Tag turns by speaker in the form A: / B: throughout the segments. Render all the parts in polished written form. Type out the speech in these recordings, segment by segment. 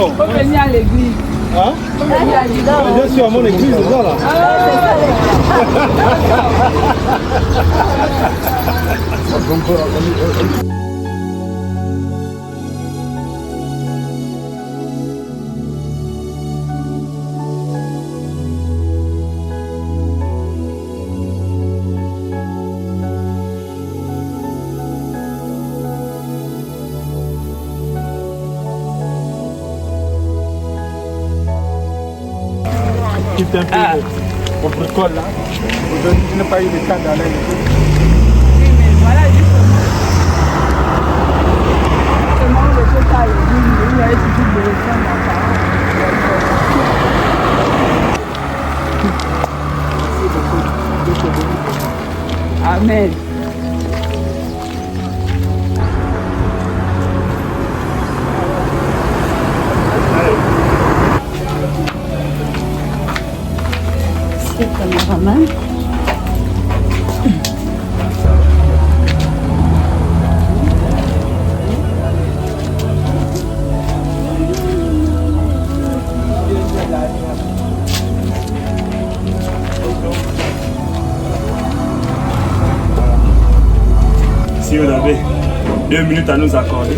A: Il faut venir à l'église.
B: Hein? Je suis à mon église, c'est ça là. Un peu au bricole là. Je n'ai pas eu le temps d'aller.
A: Oui, mais voilà justement. Justement, le fait à l'église, il y avait toujours de leçons d'enfants. Amen.
C: Caméraman.
B: Si vous avez 2 minutes à nous accorder.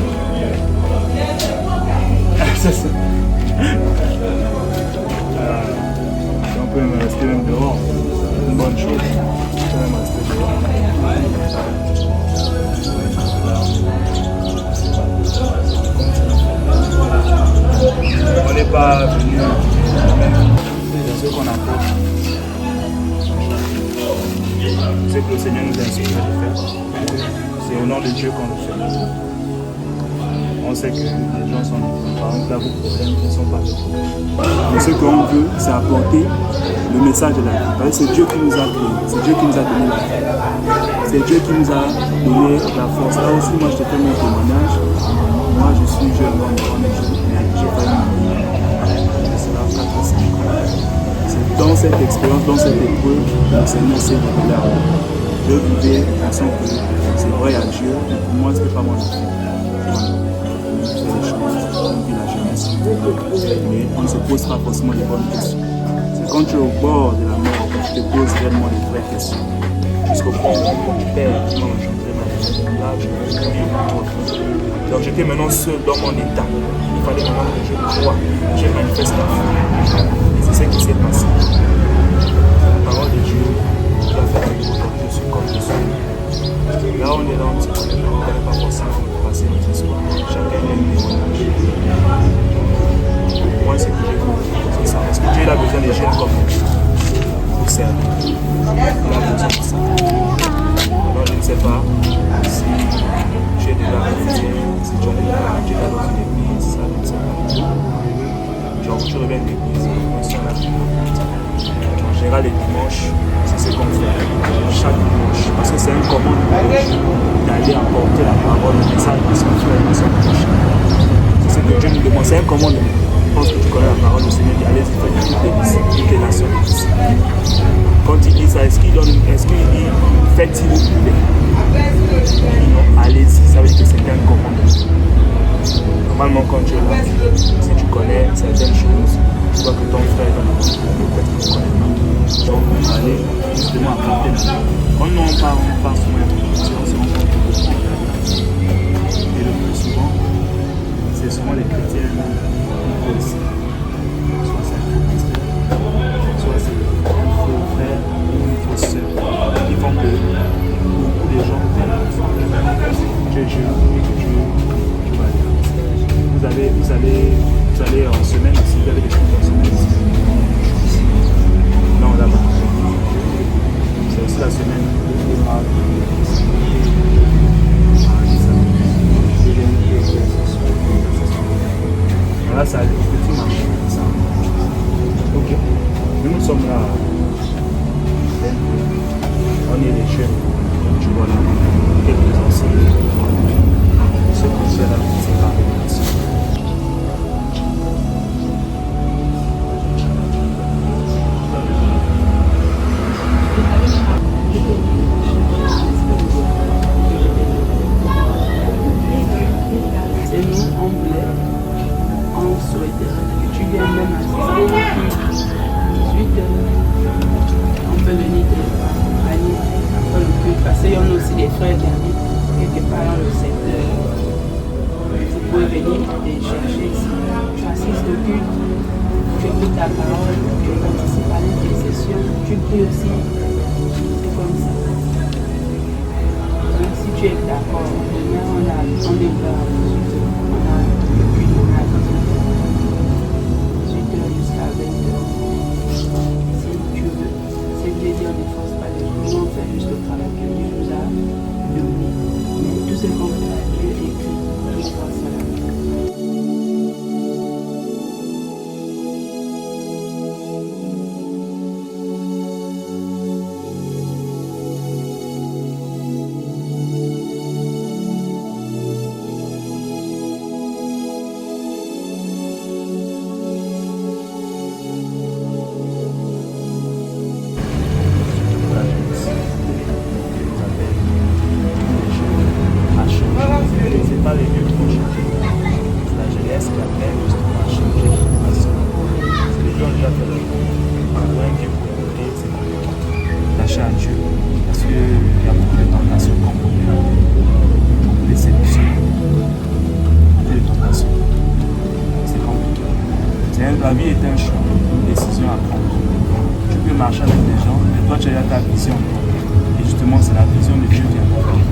B: C'est ça. On peut même rester même dehors. C'est une bonne chose. On peut même rester dehors. On n'est pas venu. C'est ce qu'on approche. C'est que le Seigneur nous inspire de faire. C'est au nom de Dieu qu'on le fait. On sait que les gens sont par exemple là vos problèmes qui ne sont pas de problèmes. Mais ce qu'on veut, c'est apporter le message de la vie. C'est Dieu qui nous a créés, c'est Dieu qui nous a donné la vie. C'est Dieu qui nous a donné la force. Là aussi, moi je te fais mon témoignage. Moi je suis jeune homme, mais j'ai pas eu cela 4 ou 5 ans. C'est dans cette expérience, dans cette épreuve, que le Seigneur s'est révélé à moi. Je vivais pensant que c'est vrai à Dieu, mais pour moi, ce n'est pas moi le fait. On fait les choses, on vit la jeunesse, mais on ne se pose pas forcément les bonnes questions. C'est quand tu es au bord de la mort que tu te poses réellement les vraies questions. Jusqu'au point où mon père qui m'a engendré m'a dit, là, je veux vivre pour toi. Donc j'étais maintenant seul dans mon état. Il fallait maintenant que je croie, je manifeste la foi. Et c'est ce qui s'est passé. La parole de Dieu qui a fait que aujourd'hui je suis comme je suis. Là on est là, on ne se connaît pas, on ne connaît pas forcément notre passé, notre histoire. Chacun a une témoignage. Moi ce que j'ai vu, c'est ça. Parce que Dieu a besoin des jeunes comme nous pour servir. Il a besoin de ça. Alors je ne sais pas si tu es déjà réalisé, si tu es déjà dans une église, ça je ne sais pas. Genre tu reviens de l'église, on est là. En général les dimanches, c'est ce qu'on fait chaque dimanche. Parce que c'est un commandement d'aller apporter la parole, le message de son frère et de son prochain. C'est ce que Dieu nous demande, c'est un commandement. Je pense que tu connais la parole du Seigneur, dit allez-y, faites toutes les disciples, toutes les nations des disciples. Quand il dit ça, est-ce qu'il dit faites si vous pouvez? Non, allez-y, ça veut dire que c'est un commandement. Normalement, quand tu es là, si tu connais certaines choses, tu vois que ton frère est dans le groupe, peut-être que tu ne connais pas. Donc, allez justement apporter la vie. Quand nous on part souvent on se rencontre beaucoup. Et le plus souvent, c'est souvent les chrétiens qui aussi. Soit c'est un faux pasteur, soit c'est un faux frère ou une fausse sœur qui font que beaucoup de gens viennent que Dieu va dire. Vous allez en semaine aussi, vous avez des choses en semaine ici. Non, là-bas. C'est aussi la semaine de voilà, ça a des petits marchés. Ça. Ok. Nous sommes là. On est les jeunes. Tu vois là. Quelques enseignants. Ce qu'on fait là, c'est pas révélation.
A: on souhaiterait que tu viennes même assister ensuite on peut venir t'accompagner après le culte parce qu'il y en a aussi des frères qui habitent quelque part dans le secteur. Vous pouvez venir te chercher ici. Tu assistes au culte, tu écoutes ta parole, tu participes à l'intercession, tu pries aussi. C'est comme ça. Donc, si tu es d'accord, demain on est là, on a le culte, on a 18h jusqu'à 20h. Si tu veux, c'est plaisir de force pas les jours, on fait juste le travail que Dieu nous a donné. Mais tout ce qu'on fait, Dieu écrit, je pense à la vie.
B: La vie est un choix, une décision à prendre. Tu peux marcher avec des gens, mais toi tu as ta vision. Et justement, c'est la vision de Dieu qui est importante.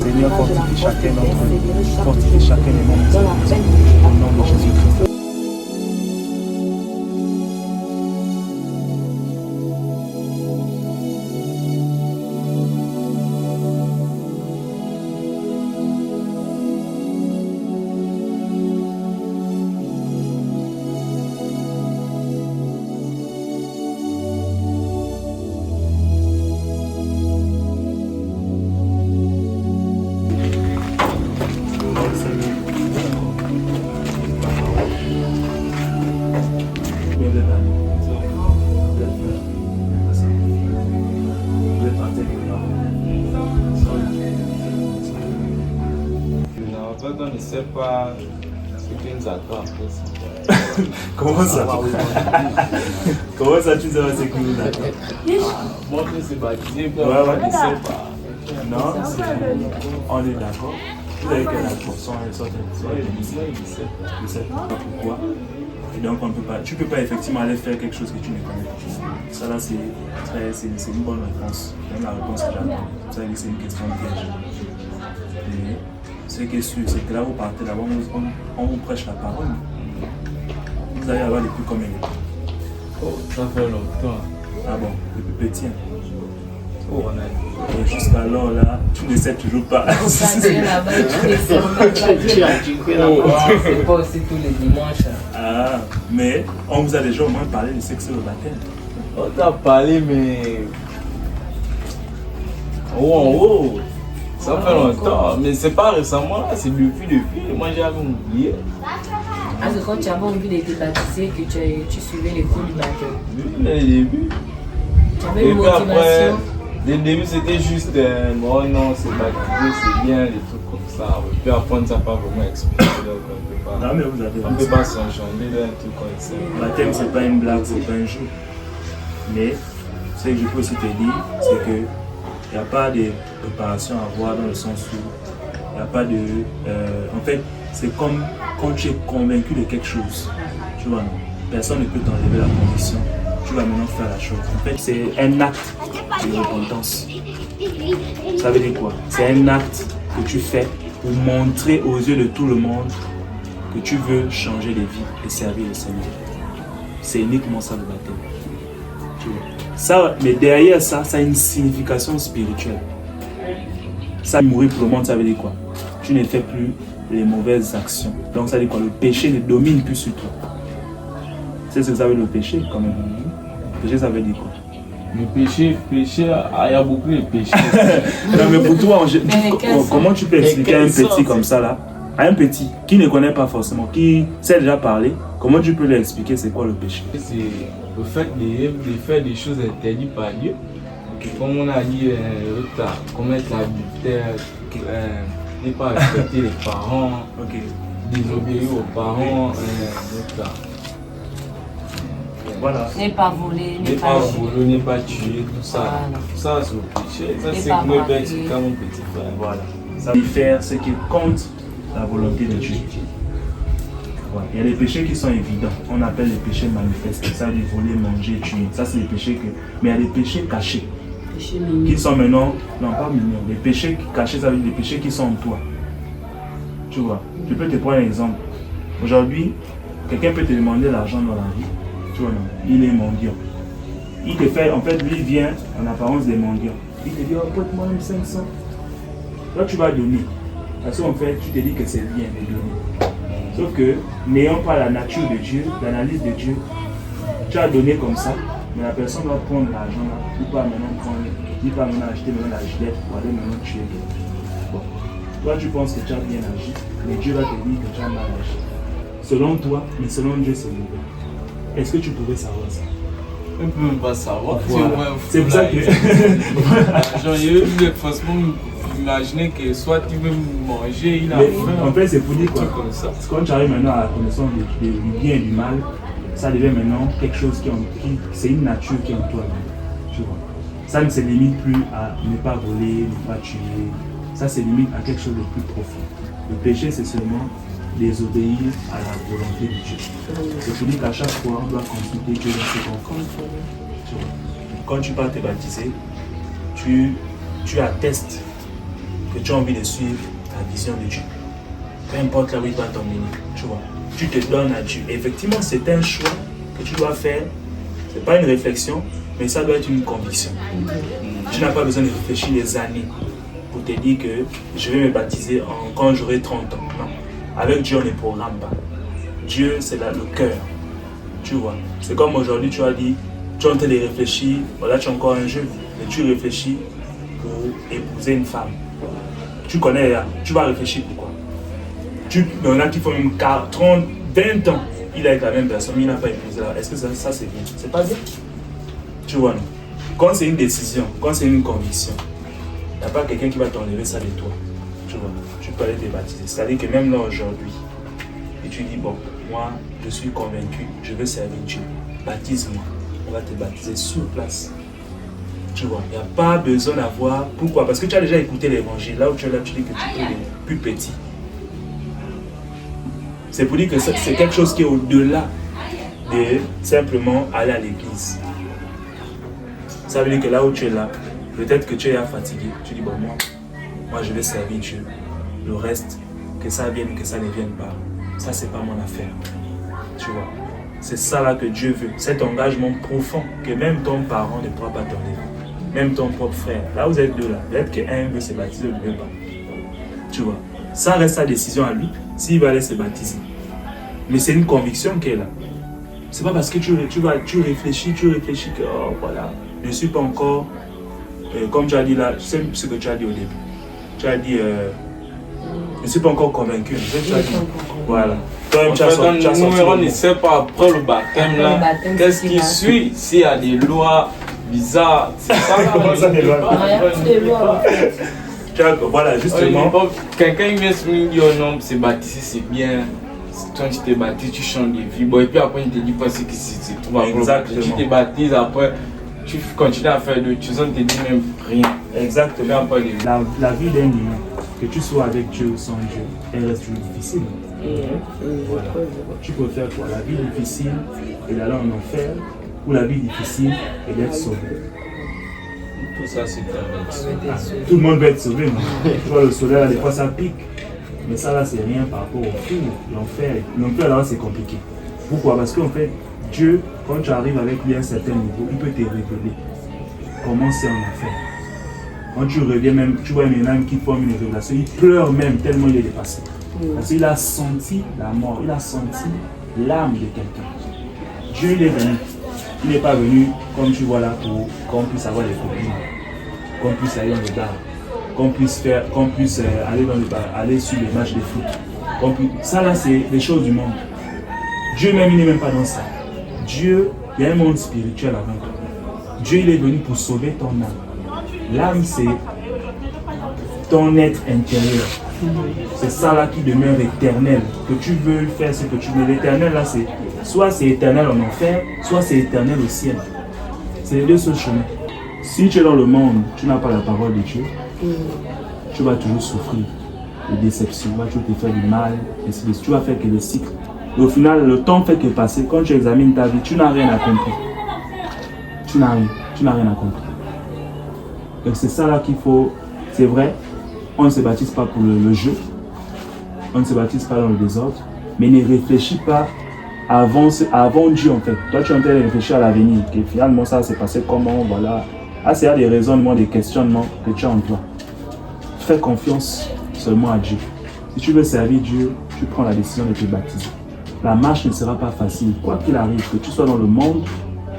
B: Seigneur, fortifie chacun d'entre nous, fortifie chacun des membres de cette maison, au nom de Jésus-Christ.
C: On ne sait pas ce qui nous attend après ça.
B: Comment ça? Comment ça tu sais pas ce qui nous attend?
C: Moi je suis baptisé, puis
B: Ouais,
C: on ne
B: ouais.
C: sait pas.
B: Non, on est d'accord. Vous avez quel âge pour ça?
C: Il ne sait pas.
B: Pourquoi? Et donc tu peux pas effectivement aller faire quelque chose que tu ne connais pas. Ça là c'est une bonne réponse. Même la réponse que j'attends. Vous savez que c'est une question de piège. Et ce qui est sûr, c'est que là vous partez là-bas, on vous prêche la parole. Vous allez avoir depuis combien de temps?
C: Oh, ça fait longtemps.
B: Ah bon, depuis petit.
C: Oh, on a
B: Et jusqu'alors là, tu ne sais toujours pas.
D: C'est pas aussi tous les dimanches.
B: Ah, mais on vous a déjà au moins parlé de sexe au baptême.
C: On t'a parlé, mais. Oh, ça fait longtemps. Mais c'est pas récemment, là, c'est depuis. Moi j'avais oublié.
D: Ah, c'est quand tu avais envie de te baptiser que tu suivais les cours du baptême.
C: Oui, mais au début.
D: Tu avais
C: Et
D: une
C: puis après,
D: motivation.
C: dès le début c'était juste bon non, c'est baptisé, c'est bien, des trucs comme ça. Et puis après on ne sait pas vraiment expliquer. Donc
B: Non, mais vous avez
C: on ne peut pas s'enchaîner dans un truc comme ça.
B: Le baptême, c'est pas une blague, c'est pas un jeu. Mais ce que je peux aussi te dire, c'est que il n'y a pas de préparation à avoir dans le sens où il n'y a pas de. En fait, c'est comme quand tu es convaincu de quelque chose. Tu vois, non? Personne ne peut t'enlever la conviction. Tu vas maintenant faire la chose. En fait, c'est un acte de repentance. Ça veut dire quoi? C'est un acte que tu fais pour montrer aux yeux de tout le monde que tu veux changer de vie et servir le Seigneur. C'est uniquement ça le baptême. Tu vois. Ça, mais derrière ça, ça a une signification spirituelle. Ça, mourir pour le monde, ça veut dire quoi? Tu ne fais plus les mauvaises actions. Donc ça veut dire quoi? Le péché ne domine plus sur toi. C'est ce que ça veut dire le péché quand même. Le péché, ça veut dire quoi?
C: Le péché, il y a beaucoup de péchés.
B: Non mais pour toi, comment tu peux expliquer à un petit comme ça là À un petit qui ne connaît pas forcément, qui sait déjà parler, comment tu peux lui expliquer c'est quoi le péché?
C: C'est le fait de faire des choses interdites par Dieu. Comme on a dit, commettre l'adultère, ne pas respecter les parents, désobéir aux parents,
B: voilà.
D: Ne pas voler,
C: ne pas tuer, tout ça.
D: Voilà.
C: Tout ça, c'est le péché. Ça, c'est
D: pas
C: comme mon
D: braquer.
C: c'est comme mon petit frère.
B: Voilà. Ça veut faire ce qui est contre la volonté de Dieu. Voilà. Il y a des péchés qui sont évidents. On appelle les péchés manifestes. Ça veut dire voler, manger, tuer. Ça, c'est les péchés que. Mais il y a des péchés cachés.
A: Péché mignon.
B: Qui sont maintenant. Non, pas mignons. Les péchés cachés, ça veut dire des péchés qui sont en toi. Tu vois. Je peux te prendre un exemple. Aujourd'hui, quelqu'un peut te demander l'argent dans la vie. Tu vois, non. Il est mendiant. Il te fait. En fait, lui, il vient en apparence des mendiants. Il te dit, oh, prête-moi même 500. Là, tu vas donner. Parce qu'en fait, tu te dis que c'est bien de donner. Sauf que, n'ayant pas la nature de Dieu, l'analyse de Dieu, tu as donné comme ça, mais la personne doit prendre l'argent là, ou pas maintenant prendre, ni pas maintenant acheter maintenant la gilette pour aller maintenant tuer quelqu'un. Bon. Toi, tu penses que tu as bien agi, mais Dieu va te dire que tu as mal agi. Selon toi, mais selon Dieu, c'est mauvais. Est-ce que tu pouvais savoir ça?
C: On ne peut même pas savoir.
B: Voilà. C'est pour ça que.
C: Genre, franchement, imaginer que soit tu veux manger, il a faim.
B: En fait, c'est pour dire quoi?
C: Comme ça.
B: Quand tu arrives maintenant à la connaissance du bien et du mal, ça devient maintenant quelque chose c'est une nature qui est en toi. Tu vois. Ça ne se limite plus à ne pas voler, ne pas tuer. Ça se limite à quelque chose de plus profond. Le péché, c'est seulement désobéir à la volonté de Dieu. C'est pour dire qu'à chaque fois, on doit consulter Dieu dans ce qu'on fait. Quand tu pars te baptiser, tu attestes que tu as envie de suivre la vision de Dieu. Peu importe là où il va t'emmener, tu vois. Tu te donnes à Dieu. Et effectivement, c'est un choix que tu dois faire. Ce n'est pas une réflexion, mais ça doit être une conviction. Tu n'as pas besoin de réfléchir des années pour te dire que je vais me baptiser quand j'aurai 30 ans. Non. Avec Dieu, on ne programme pas. Dieu, c'est là le cœur. Tu vois. C'est comme aujourd'hui, tu as dit, tu es en train de réfléchir, voilà, tu as encore un jeune, mais tu réfléchis pour épouser une femme. Tu connais, tu vas réfléchir pourquoi. Il y en a qui font même 30, 20 ans, il est avec la même personne, il n'a pas épousé. Est-ce que ça c'est bien? C'est pas bien. Tu vois, non? Quand c'est une décision, quand c'est une conviction, il n'y a pas quelqu'un qui va t'enlever ça de toi. Tu vois, tu peux aller te baptiser. C'est-à-dire que même là aujourd'hui, et tu dis, bon, moi je suis convaincu, je veux servir Dieu, baptise-moi. On va te baptiser sur place. Tu vois, il n'y a pas besoin d'avoir. Pourquoi? Parce que tu as déjà écouté l'évangile. Là où tu es là, tu dis que tu es plus petit. C'est pour dire que c'est quelque chose qui est au-delà de simplement aller à l'église. Ça veut dire que là où tu es là, peut-être que tu es fatigué. Tu dis, bon, moi je vais servir Dieu. Le reste, que ça vienne ou que ça ne vienne pas, ça c'est pas mon affaire. Tu vois, c'est ça là que Dieu veut. Cet engagement profond que même ton parent ne pourra pas t'enlever. Même ton propre frère. Là vous êtes deux là. Peut-être qu'un veut se baptiser, l'autre ne veut pas. Tu vois, ça reste sa décision à lui. S'il va aller se baptiser. Mais c'est une conviction qu'elle a. C'est pas parce que tu réfléchis que oh voilà, je ne suis pas encore, comme tu as dit là, c'est ce que tu as dit au début. Tu as dit, je ne suis pas encore convaincu. Tu as dit, voilà. Toi-même, tu as sorti.
C: On ne sait pas après le baptême là, qu'est-ce qui suit s'il y a des lois bizarres. C'est ça là.
B: Comment ça, des lois?
D: Des lois en fait.
B: Voilà, justement.
C: Quelqu'un vient se dire oh non, c'est baptisé, c'est bien. Quand tu te baptises, tu changes de vie. Bon, et puis après, il te dit pas ce que c'est tout va.
B: Exactement.
C: Tu te baptises, après, tu continues à faire d'autres choses, on ne te dit même rien.
B: Exactement. La vie d'un humain, que tu sois avec Dieu ou sans Dieu, elle reste toujours difficile. Voilà. Tu peux faire quoi? La vie difficile et d'aller en enfer, ou la vie difficile et d'être sauvé.
C: Tout ça, c'est permis.
B: Tout le monde va être sauvé. Tu vois, le soleil, des fois, ça pique. Mais ça là, c'est rien par rapport au feu, l'enfer. L'enfer là, c'est compliqué. Pourquoi? Parce qu'en fait, Dieu, quand tu arrives avec lui à un certain niveau, il peut te révéler comment c'est en enfer. Quand tu reviens même, tu vois une âme qui forme une révélation, il pleure même tellement il est dépassé. Parce qu'il a senti la mort, il a senti l'âme de quelqu'un. Dieu, il est venu. Il n'est pas venu, comme tu vois là, pour qu'on puisse avoir des copines, qu'on puisse aller dans le bar, qu'on puisse aller sur les matchs de foot. Donc ça là, c'est les choses du monde. Dieu même, il n'est même pas dans ça. Dieu, il y a un monde spirituel avant toi. Dieu, il est venu pour sauver ton âme. L'âme, c'est ton être intérieur. C'est ça là qui demeure éternel. Que tu veux faire ce que tu veux. L'éternel là, c'est soit c'est éternel en enfer, soit c'est éternel au ciel. C'est les deux seuls chemins. Si tu es dans le monde, tu n'as pas la parole de Dieu, tu vas toujours souffrir de déception, tu vas toujours te faire du mal, et tu vas faire que des cycles. Et au final, le temps fait que passer, quand tu examines ta vie, tu n'as rien accompli. Tu n'as rien accompli. Donc c'est ça là qu'il faut, c'est vrai, on ne se baptise pas pour le jeu, on ne se baptise pas dans le désordre, mais ne réfléchis pas avant Dieu en fait. Toi tu es en train de réfléchir à l'avenir, que finalement ça s'est passé comment, voilà. Ah, c'est des raisonnements, des questionnements que tu as en toi. Fais confiance seulement à Dieu. Si tu veux servir Dieu, tu prends la décision de te baptiser. La marche ne sera pas facile, quoi qu'il arrive, que tu sois dans le monde,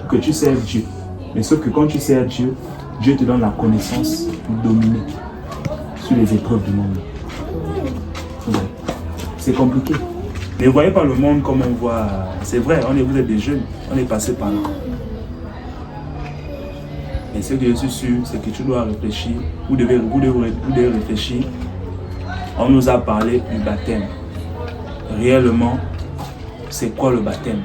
B: que tu serves Dieu. Mais sauf que quand tu sers Dieu, Dieu te donne la connaissance pour dominer sur les épreuves du monde. Ouais. C'est compliqué. Ne voyez pas le monde comme on voit. C'est vrai, vous êtes des jeunes, on est passé par là. Mais ce que je suis sûr, c'est que tu dois réfléchir. Vous devez réfléchir. On nous a parlé du baptême. Réellement, c'est quoi le baptême?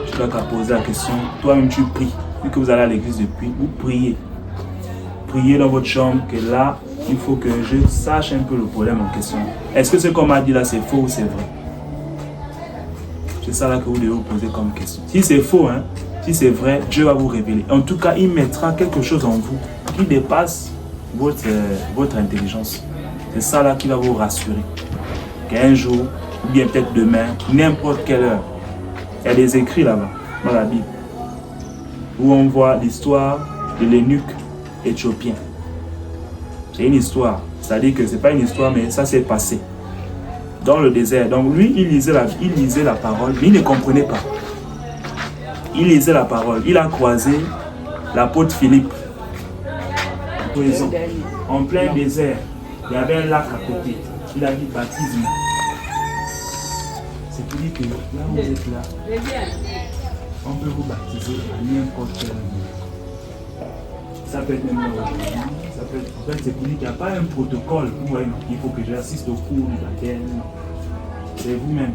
B: Tu dois qu'à poser la question. Toi-même, tu pries. Vu que vous allez à l'église depuis, vous priez. Priez dans votre chambre que là, il faut que je sache un peu le problème en question. Est-ce que ce qu'on m'a dit là, c'est faux ou c'est vrai? C'est ça là que vous devez vous poser comme question. Si c'est faux, si c'est vrai, Dieu va vous révéler. En tout cas, il mettra quelque chose en vous qui dépasse votre intelligence. C'est ça là qui va vous rassurer. Qu'un jour, ou bien peut-être demain, n'importe quelle heure, il y a des écrits là-bas, dans la Bible, où on voit l'histoire de l'eunuque éthiopien. C'est une histoire. C'est-à-dire que ce n'est pas une histoire, mais ça s'est passé dans le désert. Donc lui, il lisait la parole, mais il ne comprenait pas. Il lisait la parole. Il a croisé l'apôtre Philippe. En plein désert, il y avait un lac à côté. Il a dit baptisme. C'est pour dire que là où vous êtes là, on peut vous baptiser à n'importe quel moment. Ça peut être même aujourd'hui. En fait, c'est pour dire qu'il n'y a pas un protocole où il faut que j'assiste au cours du baptême. C'est vous-même.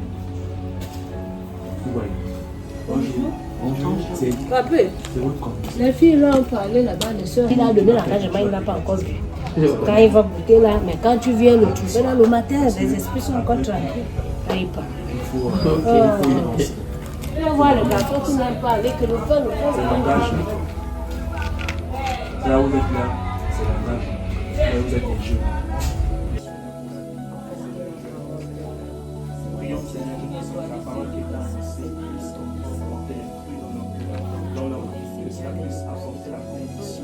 B: Vous voyez. Bonjour. C'est votre compte.
E: Les filles là ont parlé là-bas, les soeurs. Il a donné l'engagement, il n'a pas encore vu. Quand il va goûter là, mais quand tu viens le trouver là le matin, les esprits sont encore tranquilles. Là, il parle.
B: Il faut avancer.
E: Tu vas voir le garçon qui n'a pas parlé, que le feu,
B: c'est l'engagement. Là où vous êtes là, c'est l'engagement. Là où vous êtes des jeunes. Prions Seigneur, la parole qui est annoncée puisse porter les fruits dans nos cœurs, dans leur vie, que cela puisse apporter la conviction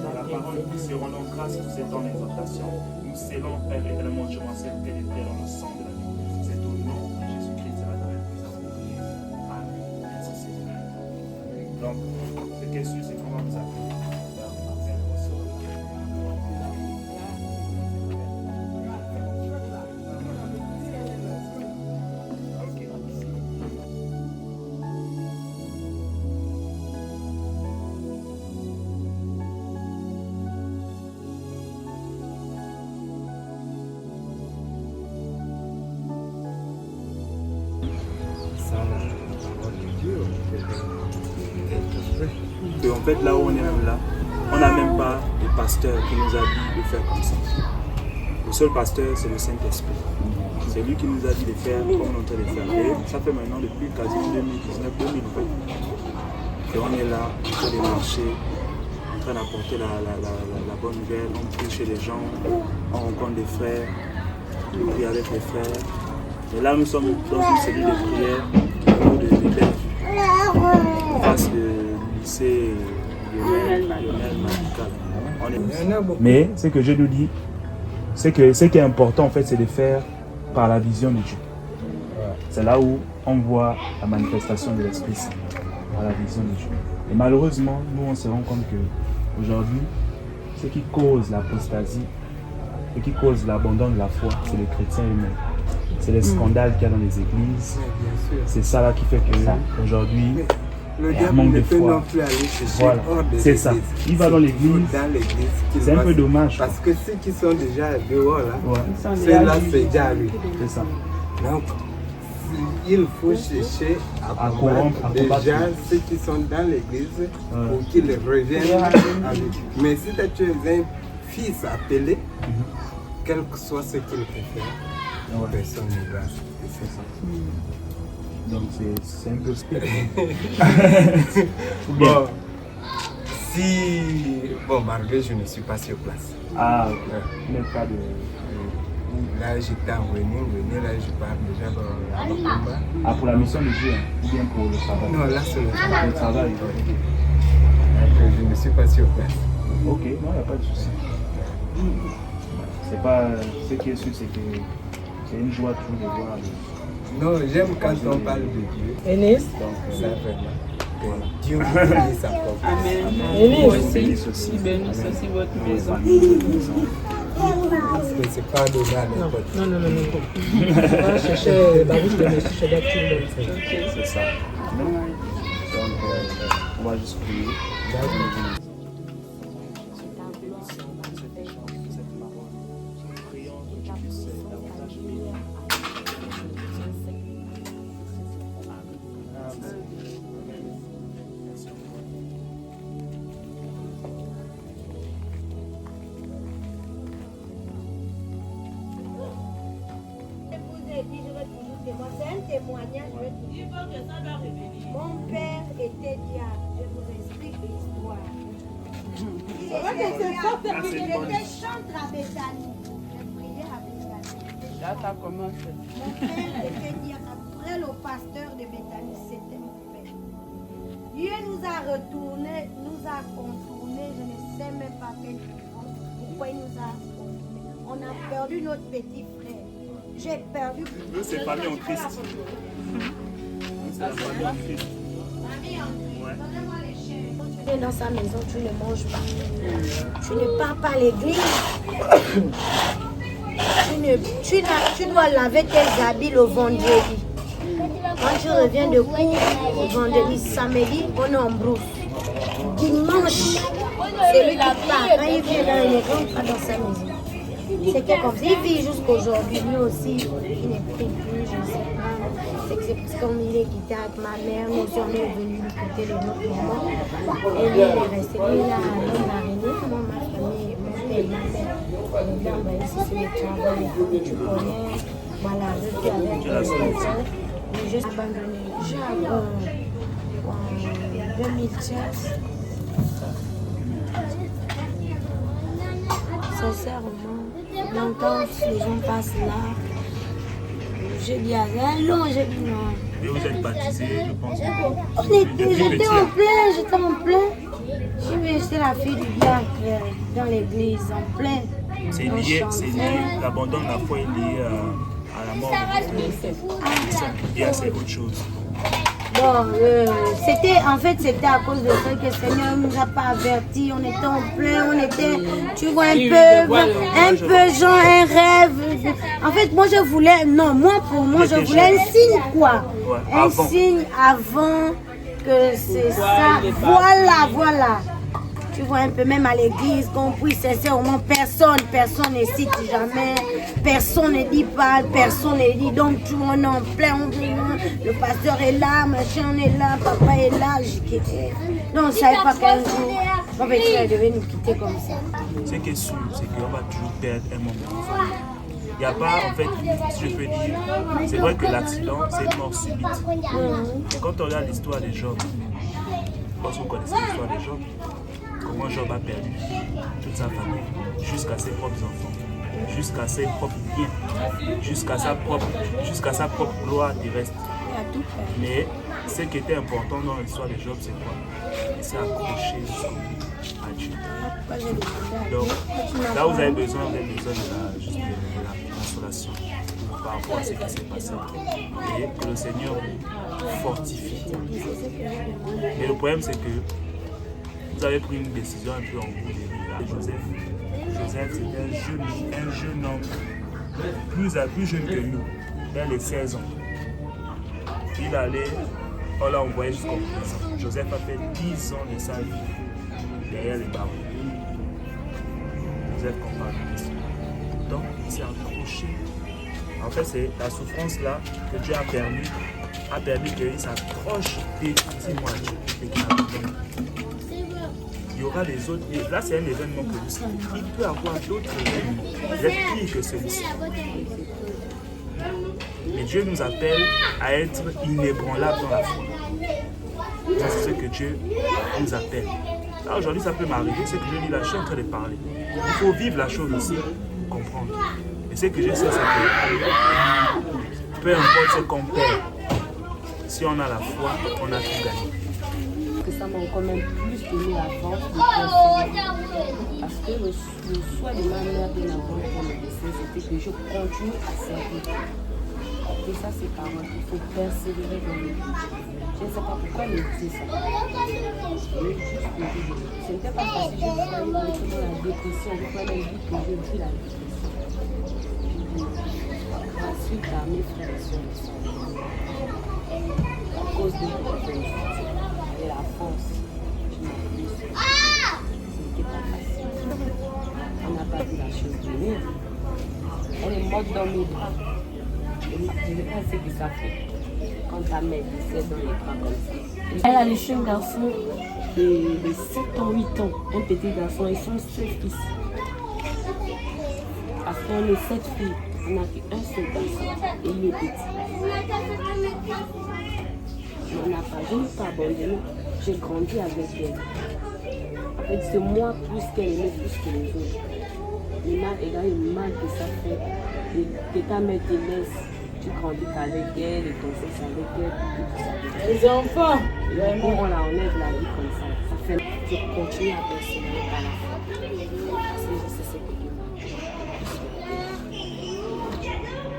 B: dans la parole, nous se rendons grâce pour cette temps d'exhortation. Nous scellons, Père éternellement, je m'en sais pénétrer dans le sang de la vie. C'est au nom de Jésus-Christ de Nazareth que nous avons prié. Amen. Merci Seigneur. Donc, ce qui est sûr, c'est qu'on va vous appeler. Et en fait, là où on est même là, on n'a même pas de pasteur qui nous a dit de faire comme ça. Le seul pasteur, c'est le Saint-Esprit. C'est lui qui nous a dit de faire comme on est en train de faire. Et ça fait maintenant depuis quasiment 2019-2020. Et on est là, en train de marcher, en train d'apporter la bonne nouvelle. On prie chez les gens, on rencontre des frères, on prie avec les frères. Et là, nous sommes dans une cellule de prière de Bellevue, en face du lycée Lionel Magical. Mais ce que je nous dis, c'est que ce qui est important en fait, c'est de faire par la vision de Dieu. C'est là où on voit la manifestation de l'Esprit Saint, par la vision de Dieu. Et malheureusement, nous on se rend compte qu'aujourd'hui, ce qui cause l'apostasie, et qui cause l'abandon de la foi, c'est les chrétiens eux-mêmes. C'est les scandales qu'il y a dans les églises. C'est ça là qui fait que aujourd'hui,
F: le
B: il y a un
F: diable
B: manque
F: ne
B: de
F: peut
B: foi.
F: non plus aller chercher
B: Voilà,
F: hors des
B: c'est ça. Il va dans l'église. C'est un peu dommage.
F: Parce que ceux qui sont déjà dehors là,
B: Ouais.
F: ceux-là c'est déjà arrivé.
B: C'est ça.
F: Donc, il faut chercher à
B: corrompre, à
F: déjà
B: combattre.
F: ceux qui sont dans l'église pour qu'ils reviennent avec. Mais si tu es un fils appelé, quel que soit ce qu'il peut faire, personne ne va. C'est ça.
B: Donc c'est un peu
F: Bon, si... Bon, malgré je ne suis pas sur place.
B: Ah, ok. Il n'y a pas de...
F: Là, j'étais en venir, là, je pars déjà dans le combat.
B: Ah, pour la mission de Dieu, ou bien pour le travail?
F: Non, là, c'est le travail.
B: Le travail, ok.
F: Donc, je ne suis pas sur place.
B: Ok, non, il n'y a pas de souci. C'est pas... Ce qui est sûr, c'est que c'est une joie toujours de voir
F: Non, j'aime quand on parle de Dieu.
E: Enis?
F: Donc, ça vraiment. Que Dieu vous bénisse sa propre.
A: Amen.
E: Enis?
A: Moi aussi, il bénisse aussi votre maison.
F: Parce que c'est pas donné à n'importe qui.
E: Non. On va chercher Baruch de Messie chez tout le monde.
B: c'est ça. Donc, on va juste prier.
G: C'est un témoignage, je vais toujours. Mon père était diable, je vous explique l'histoire. Il était chantre à Bethanie. Je priais à Bethanie.
A: Là, ça commence.
G: Mon père était diable. Après le pasteur de Bethanie, c'était mon père. Dieu nous a retournés, nous a contournés, je ne sais même pas pourquoi il nous a contournés. On a perdu notre petit frère. J'ai perdu.
B: Nous, c'est famille en Christ. C'est la famille en Christ.
G: Tu es dans sa maison, tu ne manges pas. Tu ne pars pas à l'église. Tu dois laver tes habits le vendredi. Quand tu reviens de cours, le vendredi, samedi, on est en brousse. Dimanche, c'est lui qui part. Quand il vient dans une école, il part dans sa maison. C'était comme ça. Il vit jusqu'aujourd'hui. Lui aussi, il n'est plus, je ne sais pas. C'est que c'est parce qu'on est quitté avec ma mère. Nous aussi, on est venus lui quitter de notre maman. Et lui, il est resté. Lui, il a marié. Moi, ma famille, mon père et ma mère. On est là, ici, c'est le travail. Tu connais. Voilà, je suis avec les personnes. Mais j'ai abandonné. J'ai en 2013. Sincèrement. Donc quand les gens passent là, je dis à elle, non, je dis non.
B: Et vous êtes baptisé, je pense.
G: J'étais en plein. J'étais la fille du diacre dans l'église, en plein.
B: C'est lié, l'abandon de la foi est lié à la mort. C'est autre chose.
G: Bon, c'était à cause de ça que le Seigneur ne nous a pas avertis. On était en plein, on était, tu vois, un peu genre un rêve. En fait, moi je voulais, je voulais un signe quoi. Un signe avant que c'est ça. Voilà. Tu vois un peu, même à l'église, qu'on puisse sincèrement, personne ne cite jamais, personne ne dit pas, personne ne dit. Donc, tout le monde est en plein, le pasteur est là, machin est là, papa est là, j'ai quitté. Donc, on ne savait pas qu'un jour, mon petit frère devait nous quitter comme ça.
B: Ce qui est sûr, c'est qu'on va toujours perdre un moment. Il n'y a pas, en fait, si je peux dire, c'est vrai que l'accident, c'est une mort subite. Quand on regarde l'histoire des Job, je pense que vous connaissez l'histoire des Job, comment Job a perdu toute sa famille, jusqu'à ses propres enfants, jusqu'à ses propres biens, jusqu'à sa propre gloire terrestre. Mais ce qui était important dans l'histoire de Job, c'est quoi? Il s'est accroché jusqu'au bout à Dieu. Donc, là où vous avez besoin de la consolation par rapport à ce qui s'est passé. Et que le Seigneur vous fortifie. Et le problème, c'est que vous avez pris une décision un peu en bout de Joseph. Joseph, c'était un jeune homme plus jeune que nous, vers les 16 ans. Il allait, on l'a envoyé jusqu'en prison. Joseph a fait 10 ans de sa vie derrière les barreaux. Joseph comprend l'histoire. Donc, il s'est accroché. En fait, c'est la souffrance là que Dieu a permis qu'il s'accroche définitivement à Dieu et qu'il abandonne. Il y aura les autres. Là, c'est un événement que vous savez. Il peut y avoir d'autres événements, peut-être pire que celui-ci. Mais Dieu nous appelle à être inébranlables dans la foi. Ça, c'est ce que Dieu nous appelle. Là, aujourd'hui, ça peut m'arriver, c'est que je dis là, je suis en train de parler. Il faut vivre la chose aussi, comprendre. Et ce que je sais, c'est que peu importe ce qu'on perd, si on a la foi, on a tout gagné.
E: Que ça m'a quand même plus donné la force de continuer. Parce que le souhait de ma mère de l'avoir pour le décès, c'était que je continue à servir. Et ça, c'est pas moi. Il faut persévérer dans le but. Je ne sais pas pourquoi elle me disait ça. Mais juste que ce n'était pas parce que je croyais directement la dépression. Je croyais même que j'ai vu la dépression. Ensuite, à mes frères et soeurs, à cause de et la force qui m'a pris, ce n'était pas facile. On n'a pas vu la chose venir. Elle est morte dans mes bras. Je ne sais pas ce que ça fait quand ta mère décède dans les bras comme ça. Elle a laissé un garçon de 7 ans, 8 ans, un petit garçon, ils sont 7 fils. Parce qu'on est 7 filles, on n'a qu'un seul garçon et il est petit. Je n'ai pas abandonné, j'ai grandi avec elle. En fait, c'est moi plus qu'elle aimait plus que les autres. Il m'a égal le mal que ça fait. Que ta mère te laisse, tu grandis avec elle, et ton sexe avec elle, tout ça. Les enfants, on la enlève la vie comme ça. Ça fait que je continue à persévérer par la foi. C'est ce que Dieu m'a dit.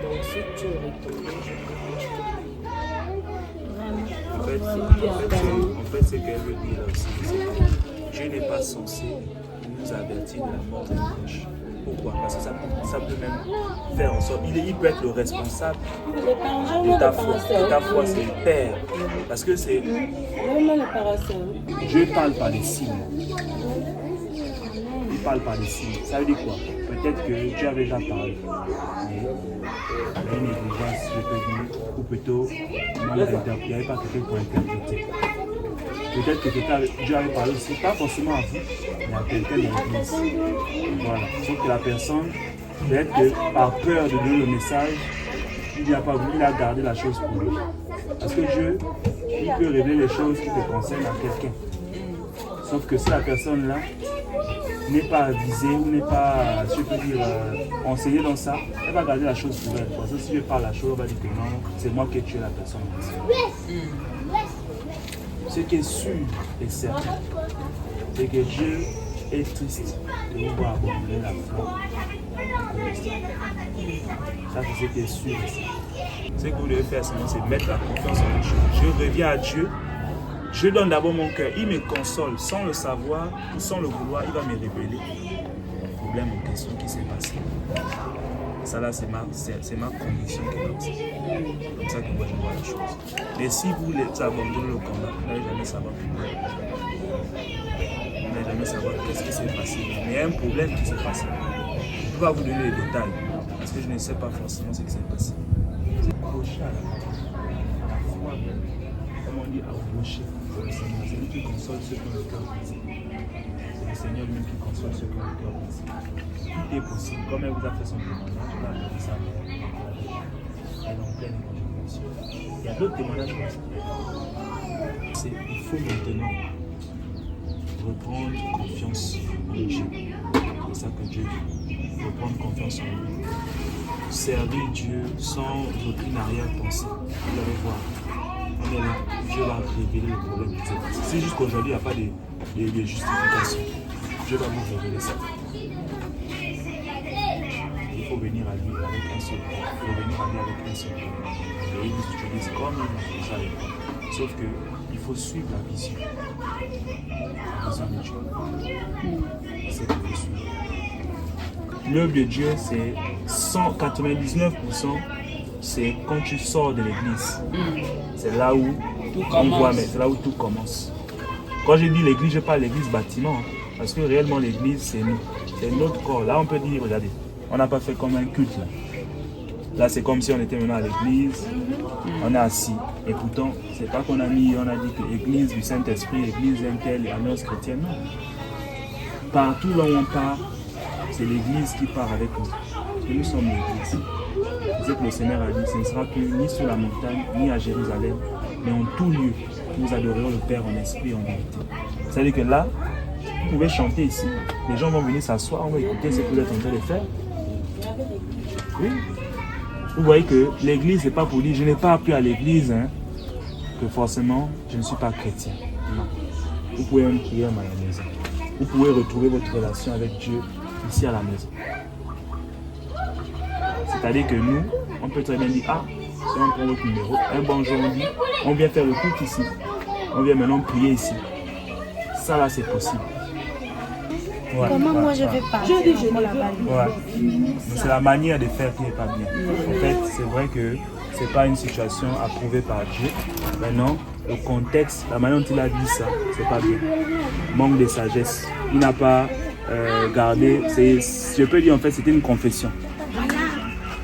E: Donc si tu retournes, je
B: En fait, ce qu'elle veut dire là aussi, c'est que Dieu n'est pas censé nous avertir de la mort de nos proches. Pourquoi? Parce que ça peut même faire en sorte. Il peut être le responsable de ta foi. De ta foi, c'est le Père. Parce que c'est. Dieu parle par les signes. Il parle par les signes. Ça veut dire quoi? Peut-être que Dieu avait déjà parlé. Mais une négligence, je peux dire, ou plutôt, il n'y avait pas quelqu'un pour interpréter. Peut-être que Dieu avait parlé aussi, pas forcément à vous, mais à quelqu'un de l'église. Voilà. Sauf que la personne, peut-être que par peur de donner le message, il n'a pas voulu, il a gardé la chose pour lui. Parce que Dieu, il peut révéler les choses qui te concernent à quelqu'un. Sauf que si la personne-là n'est pas avisée ou n'est pas, je peux dire, enseignée dans ça, elle va garder la chose pour elle. Parce que si je parle la chose, on va dire que non, c'est moi qui ai tué la personne. Ce qui est sûr et certain, c'est que Dieu est triste de nous voir abandonner la foi. Ça, c'est ce qui est sûr et certain. Ce que vous devez faire, c'est mettre la confiance en Dieu. Je reviens à Dieu. Je donne d'abord mon cœur. Il me console sans le savoir ou sans le vouloir. Il va me révéler le problème en question qui s'est passé. Ça là, c'est ma conviction qui est comme ça. C'est comme ça que moi je vois la chose. Mais si vous abandonnez le combat, vous n'allez jamais savoir pourquoi. Vous n'allez jamais savoir qu'est-ce qui s'est passé. Mais il y a un problème qui s'est passé. Je ne peux pas vous donner les détails parce que je ne sais pas forcément ce qui s'est passé. Vous êtes accroché à la foi, comme on dit, accroché au Seigneur. C'est lui qui console ceux qui ont le cœur brisé. C'est le Seigneur lui qui console ceux qui ont le cœur brisé. Tout est possible. Comme elle vous a fait son témoignage, elle a donné sa mère. Elle est en pleine évangélisation. Il y a d'autres témoignages comme ça. Il faut maintenant reprendre confiance en Dieu. C'est ça que Dieu veut. Reprendre confiance en lui. Servir Dieu sans aucune arrière-pensée. Vous allez voir. On est là. Dieu va révéler le problème qui s'est passé. C'est juste qu'aujourd'hui, il n'y a pas de justification. Dieu va vous révéler ça. Il faut venir à lui avec un seul cœur. Il faut venir à lui avec un seul cœur. Et il nous utilise comme il a fait ça. Sauf qu'il faut suivre la vision. La vision de Dieu. C'est ce qu'il faut suivre. l'œuvre de Dieu, c'est 199%, c'est quand tu sors de l'église. C'est là où on voit, mais c'est là où tout commence. Quand je dis l'église, je parle de l'église bâtiment. Parce que réellement, l'église, c'est nous. C'est notre corps. Là, on peut dire, regardez, on n'a pas fait comme un culte. Là, c'est comme si on était maintenant à l'église, on est assis. Et pourtant, c'est pas qu'on a dit que l'église du Saint-Esprit, l'église interne et alliance chrétienne. Non. Partout là où on part, c'est l'église qui part avec nous. Parce que nous sommes l'église. C'est que le Seigneur a dit, ce ne sera plus ni sur la montagne, ni à Jérusalem, mais en tout lieu, nous adorerons le Père en esprit et en vérité. C'est-à-dire que là, vous pouvez chanter ici. Les gens vont venir s'asseoir, on va écouter ce que vous êtes en train de faire. Oui. Vous voyez que l'église, c'est pas pour dire, je n'ai pas appris à l'église, hein, que forcément, je ne suis pas chrétien. Non. Vous pouvez même prier à la maison. Vous pouvez retrouver votre relation avec Dieu ici à la maison. C'est-à-dire que nous, on peut très bien dire, ah, si on prend votre numéro, un bon jour on dit, on vient faire le culte ici. On vient maintenant prier ici. Ça là, c'est possible. Ouais,
G: Comment moi je vais parler?
B: C'est la manière de faire qui n'est pas bien. En fait, c'est vrai que ce n'est pas une situation approuvée par Dieu. Maintenant, le contexte, la manière dont il a dit ça, c'est pas bien. Manque de sagesse. Il n'a pas gardé. Je peux dire en fait, c'était une confession.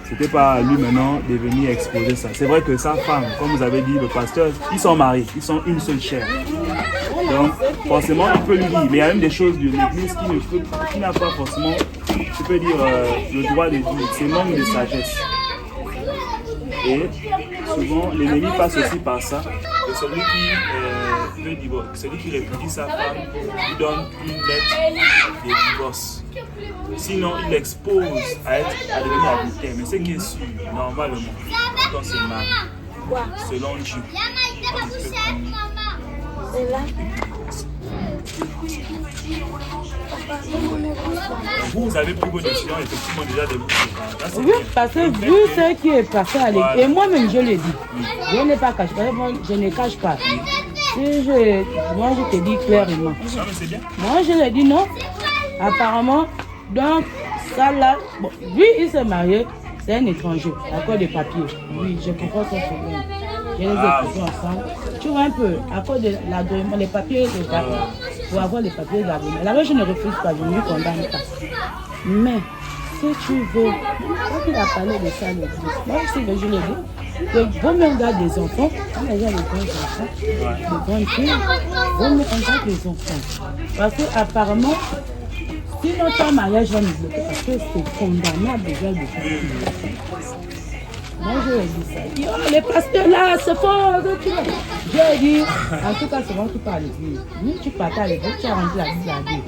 B: C'était pas à lui maintenant de venir exposer ça. C'est vrai que sa femme, comme vous avez dit, le pasteur, ils sont mariés, ils sont une seule chair. Donc, forcément, il peut lui dire, mais il y a même des choses de l'église qui n'a pas forcément, je peux dire, le droit de dire. C'est manque de sagesse. Et souvent, l'ennemi passe aussi par ça. Et celui qui veut divorce, celui qui répudie sa femme, lui donne une lettre de divorce. Sinon, il l'expose à devenir adultère. Mais ce qui est sûr, normalement, quand on se marie, selon Dieu, vous avez pris vos décisions effectivement déjà de vous.
A: Oui, parce que vu ce qui est passé à l'église, et moi-même je le dis, je n'ai pas caché, je ne cache pas. Moi je te dis clairement. Moi je le dis non. Apparemment, donc ça là, bon, lui il s'est marié, c'est un étranger, à cause des papiers. Oui, je comprends son problème. Je les ai écoutés ensemble. Tu vois un peu, à cause de l'agrément, les papiers de l'agrément, pour avoir les papiers d'agrément. Là-bas, je ne refuse pas, je ne lui condamne pas. Mais, si tu veux, quand il a parlé de ça, moi aussi, je l'ai dit, que vaut mieux on garde des enfants, quand il y a les grands enfants, les grandes filles, vaut mieux on garde des enfants. Parce qu'apparemment, sinon ton mariage va nous bloquer, parce que c'est condamnable déjà de faire. Moi, je lui ai dit ça. Il dit, oh, les pasteurs là, c'est fort. J'ai dit, en tout cas, c'est moi qui parle à l'église. Nous, tu partais à l'église, tu as rendu la Bible à Dieu.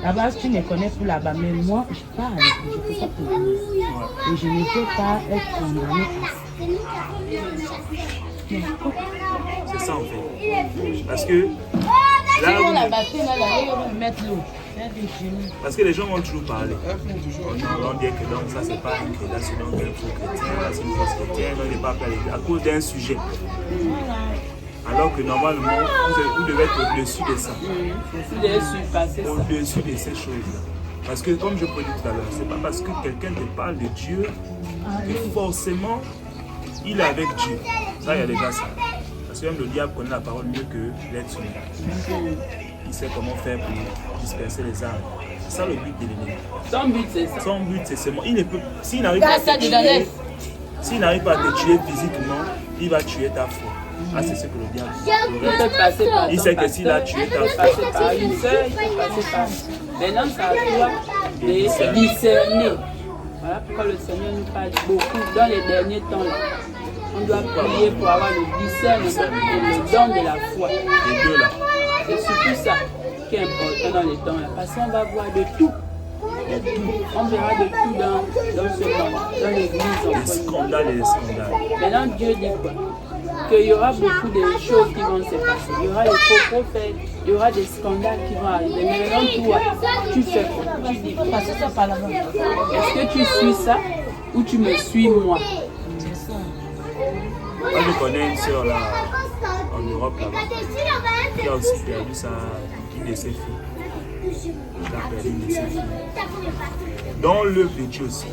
A: Là-bas, tu ne connais plus là-bas. Mais moi, je pars à l'église, je ne peux pas pour l'église. Et je ne peux pas être condamné à ça.
B: C'est ça, en fait. Parce que là, parce que les gens vont toujours parler. On vont dire que donc ça c'est pas une relation, donc un faux chrétien, là c'est une fausse chrétienne, on n'est pas appelé à cause d'un sujet. Alors que normalement, vous devez être au-dessus de ça. Au-dessus de ces choses-là. Parce que comme je peux dire tout à l'heure, c'est pas parce que quelqu'un te parle de Dieu que forcément il est avec Dieu. Ça, il y a déjà ça. Parce que même le diable connaît la parole mieux que l'être humain. Il sait comment faire pour disperser les âmes. C'est ça le but de l'ennemi.
A: Son but c'est ça.
B: Son but c'est seulement. Il ne peut. S'il n'arrive pas à te tuer, physiquement, il va tuer ta foi. Ah, c'est ce que le diable dit. Il sait que s'il a tué ta foi.
A: Il peut passer par une sœur, il peut passer par. Maintenant, c'est à toi de discerner. Voilà pourquoi le Seigneur nous parle beaucoup dans les derniers temps là. On doit prier pour avoir le discernement et le don de la foi.
B: Les deux là.
A: C'est surtout ça qui est important dans les temps là. Parce qu'on va voir de tout. On verra de tout dans ce monde, dans l'église.
B: Des scandales et des scandales.
A: Maintenant, Dieu dit quoi? Qu'il y aura beaucoup de choses qui vont se passer. Il y aura les faux prophètes, il y aura des scandales qui vont arriver. Mais maintenant, toi, tu fais quoi? Tu dis, parce que ça par là-bas. Est-ce que tu suis ça ou tu me suis moi?
B: Moi, je connais une soeur là, en Europe là-bas, qui a aussi perdu une de ses filles. Il a perdu une de ses filles. Dans l'œuvre de Dieu aussi,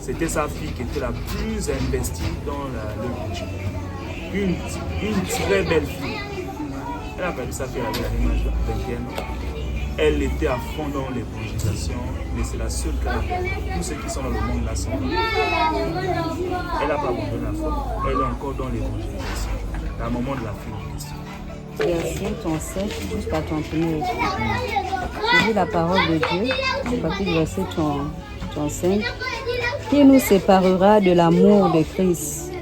B: c'était sa fille qui était la plus investie dans l'œuvre de Dieu. Une très belle fille. Elle a perdu sa fille avec l'image de 21 ans. Elle était à fond dans l'évangélisation, mais c'est la seule qui a perdu. Tous ceux qui sont dans le monde là sont là. Elle n'a pas abandonné la foi. Elle est encore dans l'évangélisation. C'est un moment de la fin de question.
H: Verset 37 jusqu'à 39. Je lis la parole de Dieu, à partir du verset 35. Qui nous séparera de l'amour de Christ?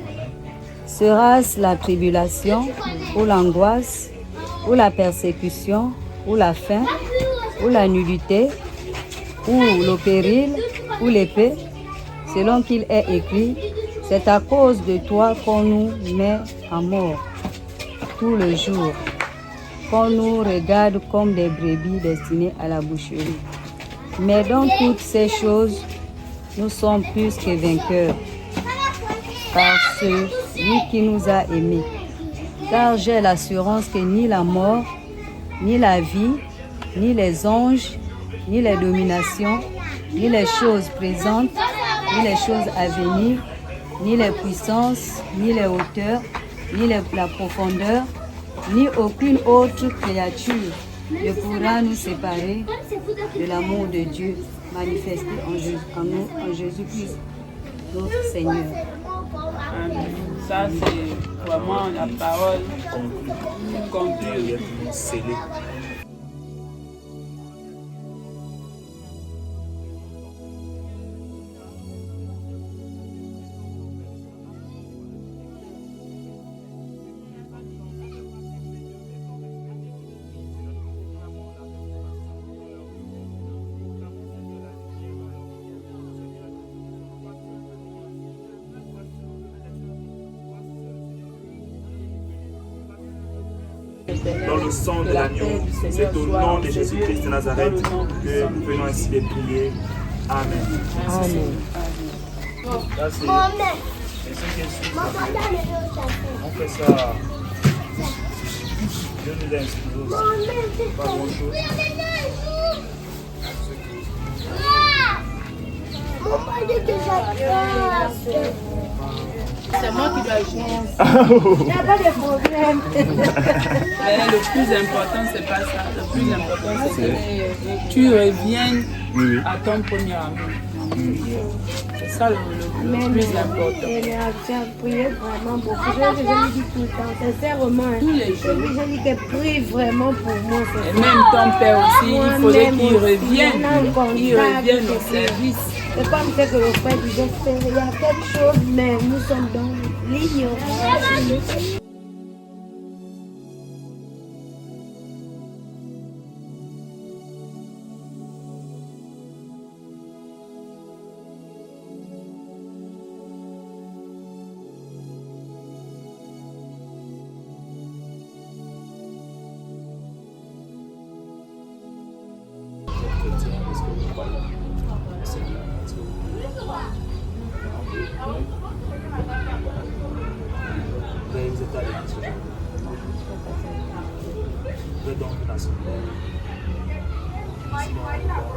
H: Sera-ce la tribulation, ou l'angoisse, ou la persécution, ou la faim, ou la nudité, ou le péril, ou l'épée? Selon qu'il est écrit, c'est à cause de toi qu'on nous met à mort tout le jour, qu'on nous regarde comme des brebis destinées à la boucherie. Mais dans toutes ces choses, nous sommes plus que vainqueurs par celui qui nous a aimés. Car j'ai l'assurance que ni la mort, ni la vie, ni les anges, ni les dominations, ni les choses présentes, ni les choses à venir, ni les puissances, ni les hauteurs, ni la profondeur, ni aucune autre créature ne pourra nous séparer de l'amour de Dieu manifesté en Jésus-Christ, notre Seigneur.
A: Ça, c'est vraiment la parole conclue.
B: Scellée. Dans le sang de l'agneau, c'est au nom de Jésus-Christ de Nazareth que nous venons ainsi de prier. Amen.
H: Amen.
B: Là, c'est ce qui est sûr. On fait ça. Dieu nous a inspiré aussi. Pas grand-chose.
A: C'est moi qui dois jouer.
G: Il n'y a pas de problème.
A: Mais le plus important, c'est pas ça. Le plus important, c'est que tu reviennes à ton premier amour. C'est ça le plus important.
G: Elle a prié vraiment beaucoup. Je lui dis tout le temps, sincèrement.
A: Tous les jours.
G: Je lui dis qu'elle prie vraiment pour moi.
A: Et même ton père aussi, il faudrait qu'il revienne. Il revienne au service.
G: C'est comme ça que le frère disait, il y a quelque chose, mais nous sommes dans l'ignorance.
B: Est-ce que vous croyez au Seigneur? Est-ce que vous vous êtes à l'église aujourd'hui? Vous êtes dans une assemblée? Sinon, dans la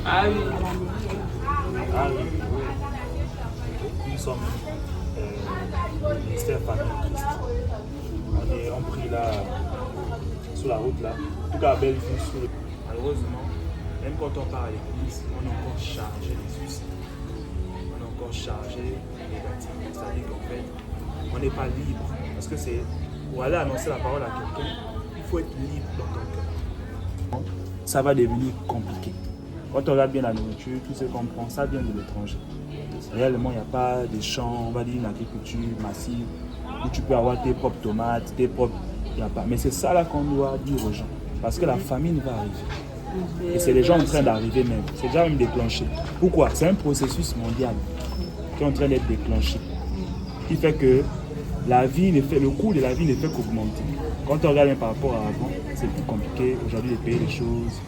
A: Ah oui.
B: Ah oui, oui. Nous sommes le ministère Famille Christ. On prie là, sur la route là. En tout cas, à Bellevue. Malheureusement, même quand on part à l'église, on est encore chargé des soucis. On est encore chargé négatif. C'est-à-dire qu'en fait, on n'est pas libre. Parce que c'est pour aller annoncer la parole à quelqu'un, il faut être libre dans ton cœur. Ça va devenir compliqué. Quand on regarde bien la nourriture, tout ce qu'on prend, ça vient de l'étranger. Réellement, il n'y a pas des champs, on va dire une agriculture massive, où tu peux avoir tes propres tomates, tes propres... Il n'y a pas. Mais c'est ça là qu'on doit dire aux gens. Parce que la famine va arriver. Et c'est les gens en train d'arriver même. C'est déjà même déclenché. Pourquoi? C'est un processus mondial qui est en train d'être déclenché. Qui fait que le coût de la vie ne fait qu'augmenter. Quand on regarde même par rapport à avant, c'est plus compliqué aujourd'hui de payer les choses.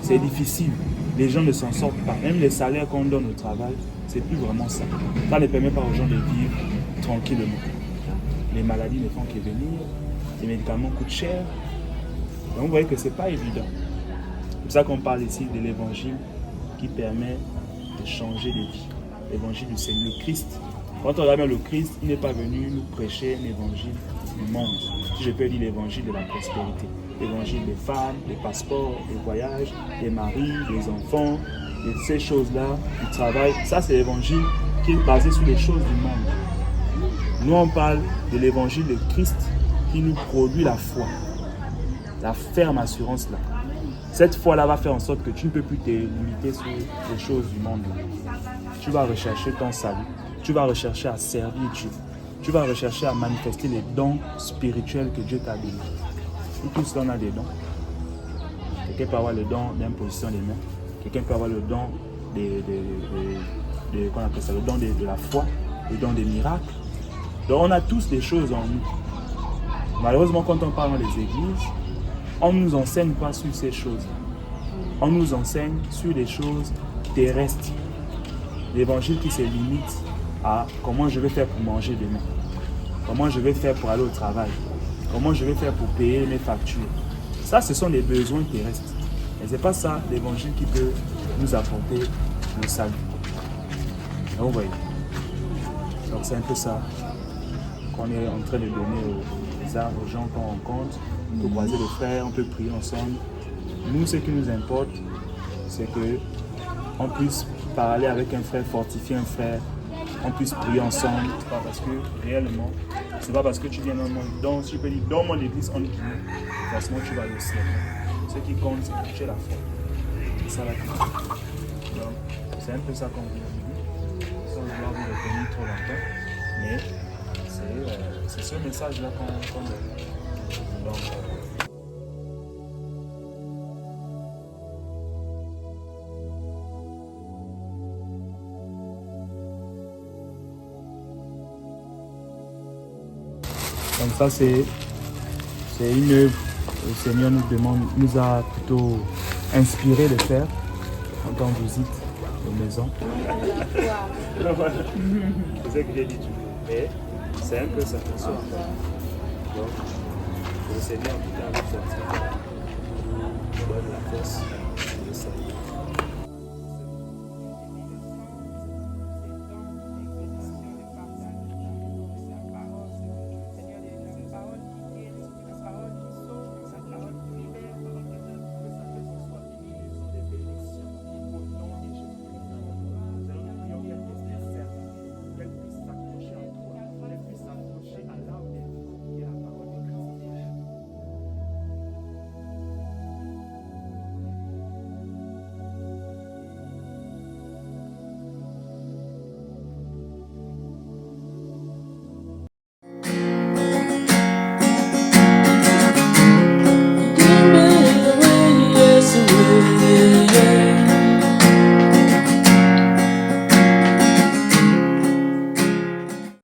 B: C'est difficile. Les gens ne s'en sortent pas. Même les salaires qu'on donne au travail, c'est plus vraiment ça. Ça ne permet pas aux gens de vivre tranquillement. Les maladies ne font que venir. Les médicaments coûtent cher. Donc vous voyez que ce n'est pas évident. C'est pour ça qu'on parle ici de l'évangile qui permet de changer de vie. L'évangile du Seigneur, le Christ. Quand on regarde le Christ, il n'est pas venu nous prêcher un évangile du monde. Si je peux dire l'évangile de la prospérité. L'évangile des femmes, des passeports, des voyages, des maris, des enfants, de ces choses-là, du travail. Ça, c'est l'évangile qui est basé sur les choses du monde. Nous, on parle de l'évangile de Christ qui nous produit la foi. La ferme assurance là. Cette foi-là va faire en sorte que tu ne peux plus te limiter sur les choses du monde. Tu vas rechercher ton salut. Tu vas rechercher à servir Dieu. Tu vas rechercher à manifester les dons spirituels que Dieu t'a donnés. Nous tous, on a des dons. Quelqu'un peut avoir le don d'imposition des mains. Quelqu'un peut avoir le don qu'on appelle ça, le don de la foi, le don des miracles. Donc on a tous des choses en nous. Malheureusement, quand on parle dans les églises, on ne nous enseigne pas sur ces choses. On nous enseigne sur des choses terrestres. L'évangile qui se limite à comment je vais faire pour manger demain. Comment je vais faire pour aller au travail. Comment je vais faire pour payer mes factures. Ça, ce sont des besoins terrestres. Et ce n'est pas ça l'évangile qui peut nous apporter le salut. Donc, vous voyez. Donc c'est un peu ça qu'on est en train de donner aux gens qu'on rencontre. On peut croiser les frères, on peut prier ensemble. Nous, ce qui nous importe, c'est qu'on puisse parler avec un frère, fortifier un frère, on puisse prier ensemble. C'est pas parce que réellement, c'est pas parce que tu viens dans si je peux dire, dans mon église en Guinée, forcément tu vas aller au ciel. Ce qui compte, c'est que tu aies la foi. C'est ça la clé. Donc, c'est un peu ça qu'on vit aujourd'hui. Sans vouloir vous retenir trop longtemps. Mais c'est ce message-là qu'on donne. Donc, donc ça c'est une œuvre que le Seigneur nous a plutôt inspiré de faire quand on visite nos maisons. C'est ça que j'ai dit toujours. Mais c'est un peu ça. Donc, le Seigneur en tout cas vous donne la force de ça.